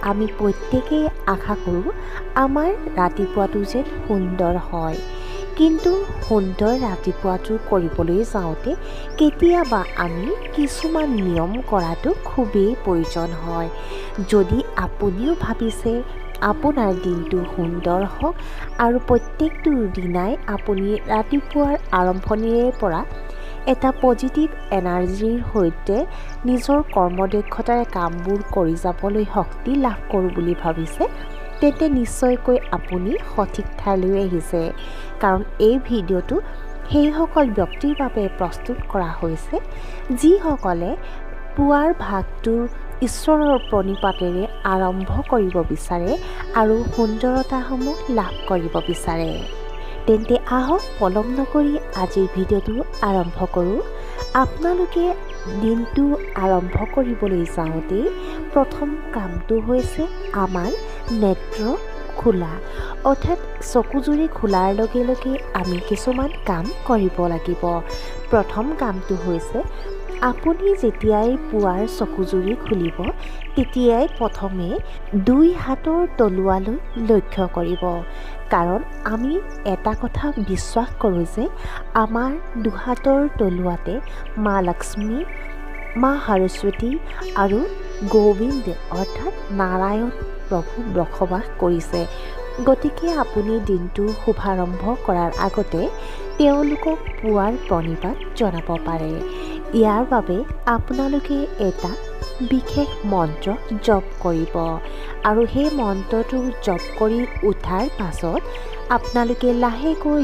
আমি প্ৰত্যেকেই আশা কৰোঁ আমাৰ ৰাতিপুৱাটো যেন সুন্দৰ হয়। কিন্তু সুন্দৰ ৰাতিপুৱাটো কৰিবলৈ যাওঁতে কেতিয়াবা আমি কিছুমান নিয়ম কৰাটো খুবেই প্ৰয়োজন হয়। যদি আপুনিও ভাবিছে আপোনাৰ দিনটো সুন্দৰ হওক আৰু প্ৰত্যেকটো দিনাই আপুনি ৰাতিপুৱাৰ আৰম্ভণিৰে পৰা এটা পজিটিভ এনাৰ্জিৰ সৈতে নিজৰ কৰ্মদক্ষতাৰে কামবোৰ কৰি যাবলৈ শক্তি লাভ কৰোঁ বুলি ভাবিছে, তেন্তে নিশ্চয়কৈ আপুনি সঠিক ঠাইলৈ আহিছে। কাৰণ এই ভিডিঅ'টো সেইসকল ব্যক্তিৰ বাবে প্ৰস্তুত কৰা হৈছে যিসকলে পুৱাৰ ভাগটো ঈশ্বৰৰ প্ৰণিপাতেৰে আৰম্ভ কৰিব বিচাৰে আৰু সুন্দৰতাসমূহ লাভ কৰিব বিচাৰে। তেন্তে আহক পলম নকৰি আজিৰ ভিডিঅ'টো আৰম্ভ কৰোঁ। আপোনালোকে দিনটো আৰম্ভ কৰিবলৈ যাওঁতেই প্ৰথম কামটো হৈছে আমাৰ নেত্ৰ খোলা, অৰ্থাৎ চকুজুৰি খোলাৰ লগে লগে আমি কিছুমান কাম কৰিব লাগিব। প্ৰথম কামটো হৈছে আপুনি যেতিয়াই পুৱাৰ চকুজুৰি খুলিব তেতিয়াই প্ৰথমে দুই হাতৰ তলুৱালৈ লক্ষ্য কৰিব। কাৰণ আমি এটা কথা বিশ্বাস কৰোঁ যে আমাৰ দুহাতৰ তলুৱাতে মা লক্ষ্মী, মা সৰস্বতী আৰু গোবিন্দ অৰ্থাৎ নাৰায়ণ প্ৰভু বসবাস কৰিছে। গতিকে আপুনি দিনটো শুভাৰম্ভ কৰাৰ আগতে তেওঁলোকক পুৱাৰ প্ৰণিপাত জনাব পাৰে। ইয়াৰ বাবে আপোনালোকে এটা বিশেষ মন্ত্ৰ জপ কৰিব আৰু সেই মন্ত্ৰটো জপ কৰি উঠাৰ পাছত আপোনালোকে লাহেকৈ